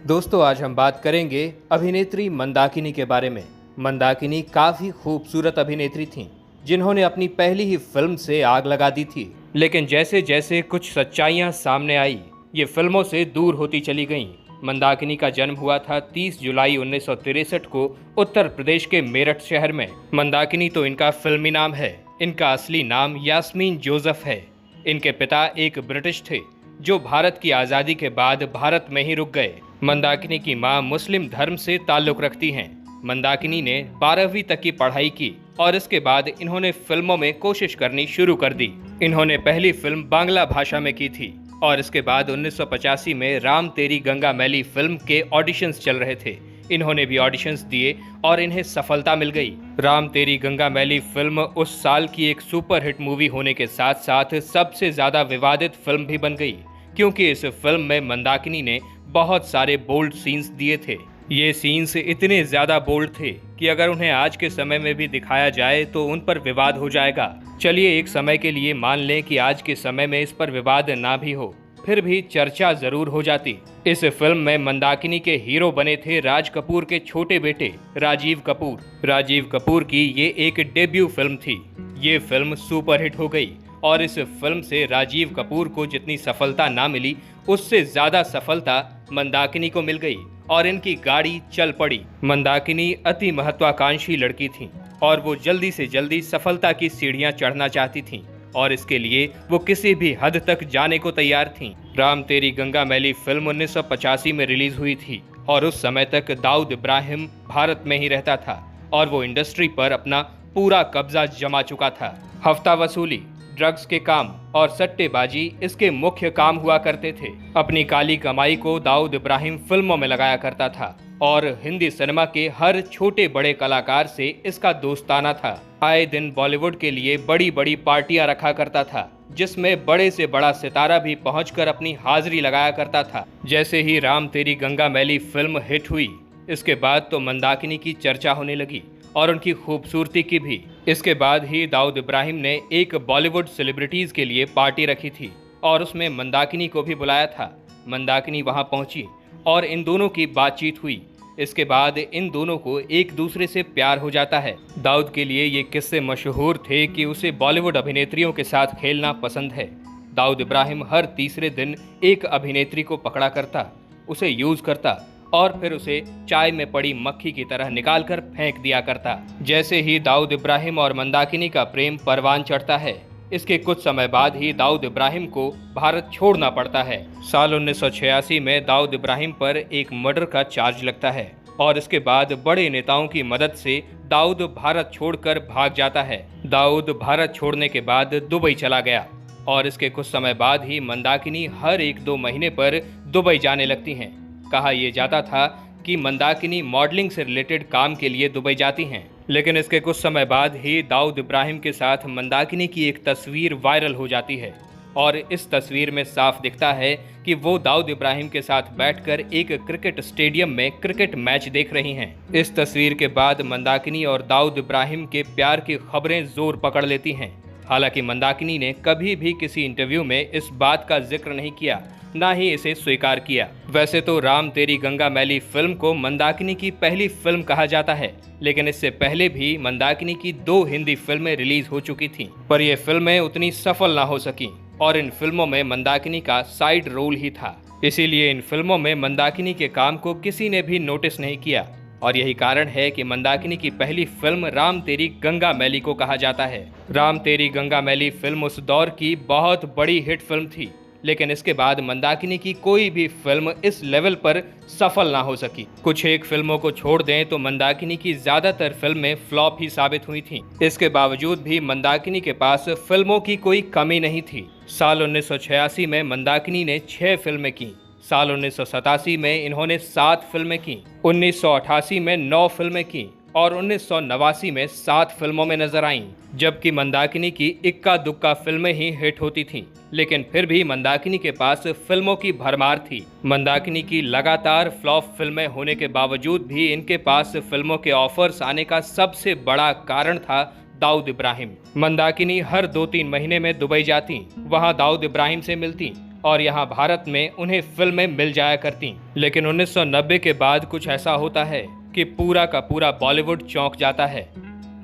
दोस्तों, आज हम बात करेंगे अभिनेत्री मंदाकिनी के बारे में। मंदाकिनी काफी खूबसूरत अभिनेत्री थीं, जिन्होंने अपनी पहली ही फिल्म से आग लगा दी थी। लेकिन जैसे जैसे कुछ सच्चाइयां सामने आई, ये फिल्मों से दूर होती चली गईं। मंदाकिनी का जन्म हुआ था 30 जुलाई 1963 को उत्तर प्रदेश के मेरठ शहर में। मंदाकिनी तो इनका फिल्मी नाम है, इनका असली नाम यास्मीन जोसेफ है। इनके पिता एक ब्रिटिश थे, जो भारत की आज़ादी के बाद भारत में ही रुक गए। मंदाकिनी की मां मुस्लिम धर्म से ताल्लुक रखती हैं। मंदाकिनी ने 12वीं तक की पढ़ाई की और इसके बाद इन्होंने फिल्मों में कोशिश करनी शुरू कर दी। इन्होंने पहली फिल्म बांग्ला भाषा में की थी और इसके बाद 1985 में राम तेरी गंगा मैली फिल्म के ऑडिशंस चल रहे थे। इन्होंने भी ऑडिशंस दिए और इन्हें सफलता मिल गई। राम तेरी गंगा मैली फिल्म उस साल की एक सुपरहिट मूवी होने के साथ साथ सबसे ज्यादा विवादित फिल्म भी बन गई, क्योंकि इस फिल्म में मंदाकिनी ने बहुत सारे बोल्ड सीन्स दिए थे। ये सीन्स इतने ज्यादा बोल्ड थे कि अगर उन्हें आज के समय में भी दिखाया जाए तो उन पर विवाद हो जाएगा। चलिए एक समय के लिए मान लें कि आज के समय में इस पर विवाद ना भी हो, फिर भी चर्चा जरूर हो जाती। इस फिल्म में मंदाकिनी के हीरो बने थे राज कपूर के छोटे बेटे राजीव कपूर। राजीव कपूर की ये एक डेब्यू फिल्म थी। ये फिल्म सुपरहिट हो गई और इस फिल्म से राजीव कपूर को जितनी सफलता ना मिली, उससे ज्यादा सफलता मंदाकिनी को मिल गई और इनकी गाड़ी चल पड़ी। मंदाकिनी अति महत्वाकांक्षी लड़की थीं और वो जल्दी से जल्दी सफलता की सीढ़ियां चढ़ना चाहती थीं और इसके लिए वो किसी भी हद तक जाने को तैयार थीं। राम तेरी गंगा मैली फिल्म 1985 में रिलीज हुई थी और उस समय तक दाऊद इब्राहिम भारत में ही रहता था और वो इंडस्ट्री पर अपना पूरा कब्जा जमा चुका था। हफ्ता वसूली, ड्रग्स के काम और सट्टेबाजी इसके मुख्य काम हुआ करते थे। अपनी काली कमाई को दाऊद इब्राहिम फिल्मों में लगाया करता था और हिंदी सिनेमा के हर छोटे बड़े कलाकार से इसका दोस्ताना था। आए दिन बॉलीवुड के लिए बड़ी बड़ी पार्टियां रखा करता था, जिसमें बड़े से बड़ा सितारा भी पहुंचकर अपनी हाजिरी लगाया करता था। जैसे ही राम तेरी गंगा मैली फिल्म हिट हुई, इसके बाद तो मंदाकिनी की चर्चा होने लगी और उनकी खूबसूरती की भी। इसके बाद ही दाऊद इब्राहिम ने एक बॉलीवुड सेलिब्रिटीज के लिए पार्टी रखी थी और उसमें मंदाकिनी को भी बुलाया था। मंदाकिनी वहां पहुंची और इन दोनों की बातचीत हुई। इसके बाद इन दोनों को एक दूसरे से प्यार हो जाता है। दाऊद के लिए ये किस्से मशहूर थे कि उसे बॉलीवुड अभिनेत्रियों के साथ खेलना पसंद है। दाऊद इब्राहिम हर तीसरे दिन एक अभिनेत्री को पकड़ा करता, उसे यूज करता और फिर उसे चाय में पड़ी मक्खी की तरह निकालकर फेंक दिया करता। जैसे ही दाऊद इब्राहिम और मंदाकिनी का प्रेम परवान चढ़ता है, इसके कुछ समय बाद ही दाऊद इब्राहिम को भारत छोड़ना पड़ता है। साल 1986 में दाऊद इब्राहिम पर एक मर्डर का चार्ज लगता है और इसके बाद बड़े नेताओं की मदद से दाऊद भारत छोड़कर भाग जाता है। दाऊद भारत छोड़ने के बाद दुबई चला गया और इसके कुछ समय बाद ही मंदाकिनी हर 1-2 महीने पर दुबई जाने लगती हैं। कहा यह जाता था कि मंदाकिनी मॉडलिंग से रिलेटेड काम के लिए दुबई जाती हैं, लेकिन इसके कुछ समय बाद ही दाऊद इब्राहिम के साथ मंदाकिनी की एक तस्वीर वायरल हो जाती है और इस तस्वीर में साफ दिखता है कि वो दाऊद इब्राहिम के साथ बैठकर एक क्रिकेट स्टेडियम में क्रिकेट मैच देख रही हैं। इस तस्वीर के बाद मंदाकिनी और दाऊद इब्राहिम के प्यार की खबरें जोर पकड़ लेती हैं। हालांकि मंदाकिनी ने कभी भी किसी इंटरव्यू में इस बात का जिक्र नहीं किया, ना ही इसे स्वीकार किया। वैसे तो राम तेरी गंगा मैली फिल्म को मंदाकिनी की पहली फिल्म कहा जाता है, लेकिन इससे पहले भी मंदाकिनी की 2 हिंदी फिल्में रिलीज हो चुकी थीं, पर ये फिल्में उतनी सफल ना हो सकीं और इन फिल्मों में मंदाकिनी का साइड रोल ही था। इसीलिए इन फिल्मों में मंदाकिनी के काम को किसी ने भी नोटिस नहीं किया और यही कारण है कि मंदाकिनी की पहली फिल्म राम तेरी गंगा मैली को कहा जाता है। राम तेरी गंगा मैली फिल्म उस दौर की बहुत बड़ी हिट फिल्म थी, लेकिन इसके बाद मंदाकिनी की कोई भी फिल्म इस लेवल पर सफल ना हो सकी। कुछ एक फिल्मों को छोड़ दें तो मंदाकिनी की ज्यादातर फिल्में फ्लॉप ही साबित हुई थीं। इसके बावजूद भी मंदाकिनी के पास फिल्मों की कोई कमी नहीं थी। साल 1986 में मंदाकिनी ने 6 फिल्में की। साल 1987 में इन्होंने 7 फिल्में की। 1988 में 9 फिल्में की और 1989 में 7 फिल्मों में नजर आईं, जबकि मंदाकिनी की इक्का दुक्का फिल्में ही हिट होती थीं। लेकिन फिर भी मंदाकिनी के पास फिल्मों की भरमार थी। मंदाकिनी की लगातार फ्लॉप फिल्में होने के बावजूद भी इनके पास फिल्मों के ऑफर्स आने का सबसे बड़ा कारण था दाऊद इब्राहिम। मंदाकिनी हर 2-3 महीने में दुबई जाती, वहां दाऊद इब्राहिम से मिलती और यहाँ भारत में उन्हें फिल्में मिल जाया करती। लेकिन 1990 के बाद कुछ ऐसा होता है कि पूरा का पूरा बॉलीवुड चौंक जाता है।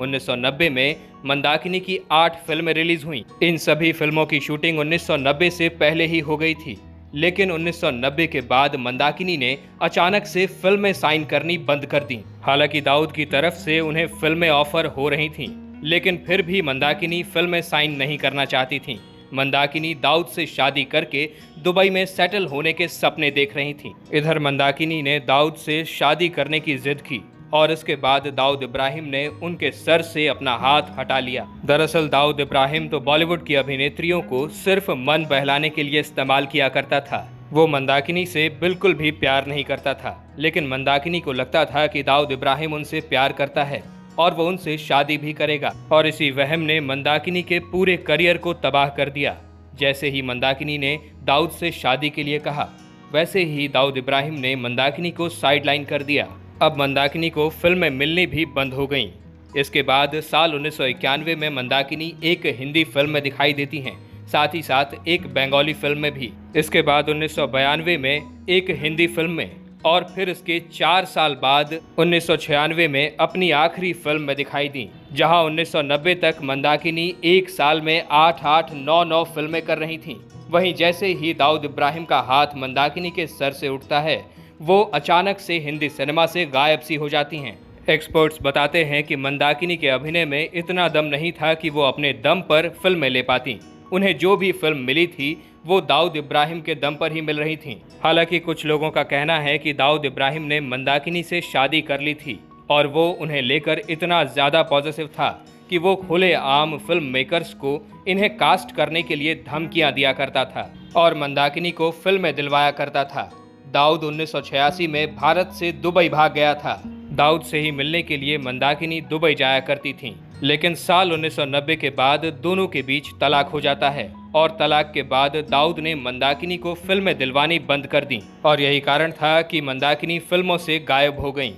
1990 में मंदाकिनी की 8 फिल्में रिलीज हुई। इन सभी फिल्मों की शूटिंग 1990 से पहले ही हो गई थी। लेकिन 1990 के बाद मंदाकिनी ने अचानक से फिल्में साइन करनी बंद कर दी। हालांकि दाऊद की तरफ से उन्हें फिल्में ऑफर हो रही थीं, लेकिन फिर भी मंदाकिनी फिल्में साइन नहीं करना चाहती थीं। मंदाकिनी दाऊद से शादी करके दुबई में सेटल होने के सपने देख रही थीं। इधर मंदाकिनी ने दाऊद से शादी करने की जिद की और इसके बाद दाऊद इब्राहिम ने उनके सर से अपना हाथ हटा लिया। दरअसल दाऊद इब्राहिम तो बॉलीवुड की अभिनेत्रियों को सिर्फ मन बहलाने के लिए इस्तेमाल किया करता था। वो मंदाकिनी से बिल्कुल भी प्यार नहीं करता था, लेकिन मंदाकिनी को लगता था कि दाऊद इब्राहिम उनसे प्यार करता है और वो उनसे शादी भी करेगा। और इसी वहम ने मंदाकिनी के पूरे करियर को तबाह कर दिया। जैसे ही मंदाकिनी ने दाऊद से शादी के लिए कहा, वैसे ही दाऊद इब्राहिम ने मंदाकिनी को साइडलाइन कर दिया। अब मंदाकिनी को फिल्में मिलनी भी बंद हो गईं। इसके बाद साल 1991 में मंदाकिनी एक हिंदी फिल्म में दिखाई देती हैं, साथ ही साथ एक बंगाली फिल्म में भी। इसके बाद 1992 में एक हिंदी फिल्म में और फिर इसके 4 साल बाद 1996 में अपनी आखिरी फिल्म में दिखाई दी। जहां 1990 तक मंदाकिनी एक साल में 8-8, 9-9 फिल्में कर रही थीं। वहीं जैसे ही दाऊद इब्राहिम का हाथ मंदाकिनी के सर से उठता है, वो अचानक से हिंदी सिनेमा से गायब सी हो जाती हैं। एक्सपर्ट्स बताते हैं कि मंदाकिनी के अभिनय में इतना दम नहीं था कि वो अपने दम पर फिल्में ले पाती। उन्हें जो भी फिल्म मिली थी वो दाऊद इब्राहिम के दम पर ही मिल रही थी। हालांकि कुछ लोगों का कहना है कि दाऊद इब्राहिम ने मंदाकिनी से शादी कर ली थी और वो उन्हें लेकर इतना ज़्यादा पॉजिटिव था कि वो खुलेआम फिल्म मेकर्स को इन्हें कास्ट करने के लिए धमकियां दिया करता था और मंदाकिनी को फिल्में दिलवाया करता था। दाऊद 1986 में भारत से दुबई भाग गया था। दाऊद से ही मिलने के लिए मंदाकिनी दुबई जाया करती थीं। लेकिन साल 1990 के बाद दोनों के बीच तलाक हो जाता है और तलाक के बाद दाऊद ने मंदाकिनी को फिल्में दिलवानी बंद कर दी और यही कारण था कि मंदाकिनी फिल्मों से गायब हो गईं।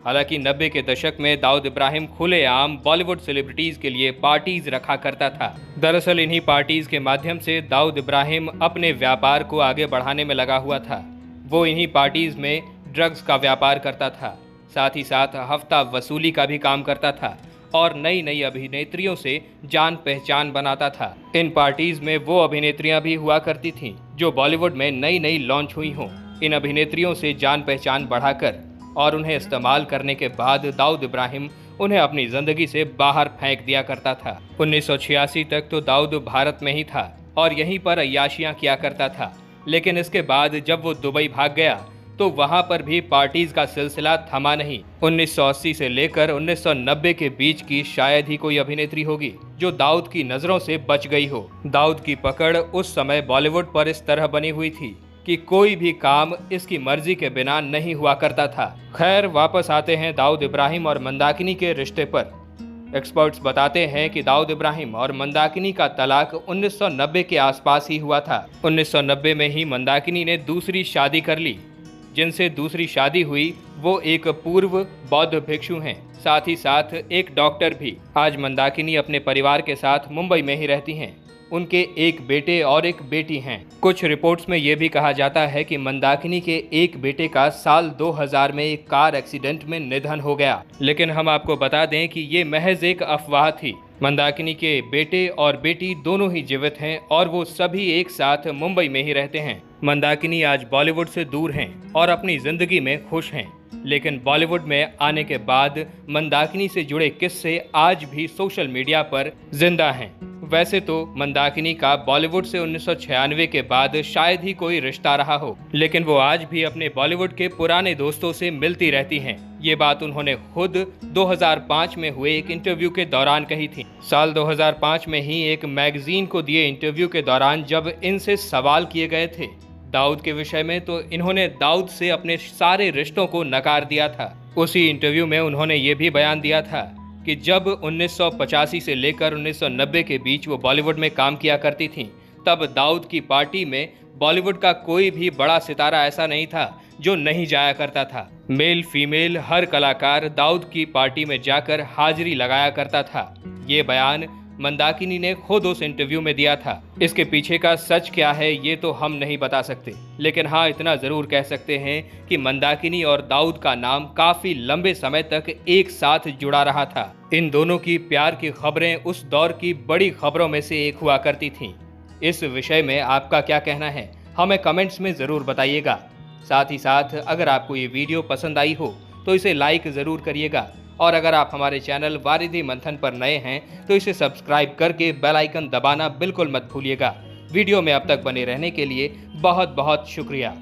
हालांकि 90 के दशक में दाऊद इब्राहिम खुलेआम बॉलीवुड सेलिब्रिटीज के लिए पार्टीज रखा करता था। दरअसल इन्हीं पार्टीज के माध्यम से दाऊद इब्राहिम अपने व्यापार को आगे बढ़ाने में लगा हुआ था। वो इन्हीं पार्टीज में ड्रग्स का व्यापार करता था, साथ ही साथ हफ्ता वसूली का भी काम करता था और नई नई अभिनेत्रियों से जान पहचान बनाता था। इन पार्टीज में वो अभिनेत्रियां भी हुआ करती थीं जो बॉलीवुड में नई नई लॉन्च हुई हों। इन अभिनेत्रियों से जान पहचान बढ़ाकर और उन्हें इस्तेमाल करने के बाद दाऊद इब्राहिम उन्हें अपनी जिंदगी से बाहर फेंक दिया करता था। 1986 तक तो दाऊद भारत में ही था और यहीं पर अय्याशियां किया करता था। लेकिन इसके बाद जब वो दुबई भाग गया तो वहां पर भी पार्टीज का सिलसिला थमा नहीं। 1980 से लेकर 1990 के बीच की शायद ही कोई अभिनेत्री होगी जो दाऊद की नजरों से बच गई हो। दाऊद की पकड़ उस समय बॉलीवुड पर इस तरह बनी हुई थी कि कोई भी काम इसकी मर्जी के बिना नहीं हुआ करता था। खैर, वापस आते हैं दाऊद इब्राहिम और मंदाकिनी के रिश्ते पर। एक्सपर्ट्स बताते हैं कि दाऊद इब्राहिम और मंदाकिनी का तलाक 1990 के आसपास ही हुआ था। 1990 में ही मंदाकिनी ने दूसरी शादी कर ली। जिनसे दूसरी शादी हुई वो एक पूर्व बौद्ध भिक्षु हैं, साथ ही साथ एक डॉक्टर भी। आज मंदाकिनी अपने परिवार के साथ मुंबई में ही रहती हैं। उनके एक बेटे और एक बेटी हैं। कुछ रिपोर्ट्स में ये भी कहा जाता है कि मंदाकिनी के एक बेटे का साल 2000 में एक कार एक्सीडेंट में निधन हो गया। लेकिन हम आपको बता दें कि ये महज एक अफवाह थी। मंदाकिनी के बेटे और बेटी दोनों ही जीवित हैं और वो सभी एक साथ मुंबई में ही रहते हैं। मंदाकिनी आज बॉलीवुड से दूर हैं और अपनी जिंदगी में खुश हैं। लेकिन बॉलीवुड में आने के बाद मंदाकिनी से जुड़े किस्से आज भी सोशल मीडिया पर जिंदा हैं। वैसे तो मंदाकिनी का बॉलीवुड से 1996 के बाद शायद ही कोई रिश्ता रहा हो, लेकिन वो आज भी अपने बॉलीवुड के पुराने दोस्तों से मिलती रहती हैं। ये बात उन्होंने खुद 2005 में हुए एक इंटरव्यू के दौरान कही थी। साल 2005 में ही एक मैगजीन को दिए इंटरव्यू के दौरान जब इनसे सवाल किए गए थे दाऊद के विषय में, तो इन्होंने दाऊद से अपने सारे रिश्तों को नकार दिया था। उसी इंटरव्यू में उन्होंने ये भी बयान दिया था कि जब 1985 से लेकर 1990 के बीच वो बॉलीवुड में काम किया करती थीं, तब दाऊद की पार्टी में बॉलीवुड का कोई भी बड़ा सितारा ऐसा नहीं था जो नहीं जाया करता था। मेल फीमेल हर कलाकार दाऊद की पार्टी में जाकर हाजिरी लगाया करता था। ये बयान मंदाकिनी ने खुद उस इंटरव्यू में दिया था। इसके पीछे का सच क्या है ये तो हम नहीं बता सकते, लेकिन हाँ इतना जरूर कह सकते हैं कि मंदाकिनी और दाऊद का नाम काफी लंबे समय तक एक साथ जुड़ा रहा था। इन दोनों की प्यार की खबरें उस दौर की बड़ी खबरों में से एक हुआ करती थीं। इस विषय में आपका क्या कहना है, हमें कमेंट्स में जरूर बताइएगा। साथ ही साथ अगर आपको ये वीडियो पसंद आई हो तो इसे लाइक ज़रूर करिएगा, और अगर आप हमारे चैनल वारिधि मंथन पर नए हैं तो इसे सब्सक्राइब करके बेल आइकन दबाना बिल्कुल मत भूलिएगा। वीडियो में अब तक बने रहने के लिए बहुत बहुत शुक्रिया।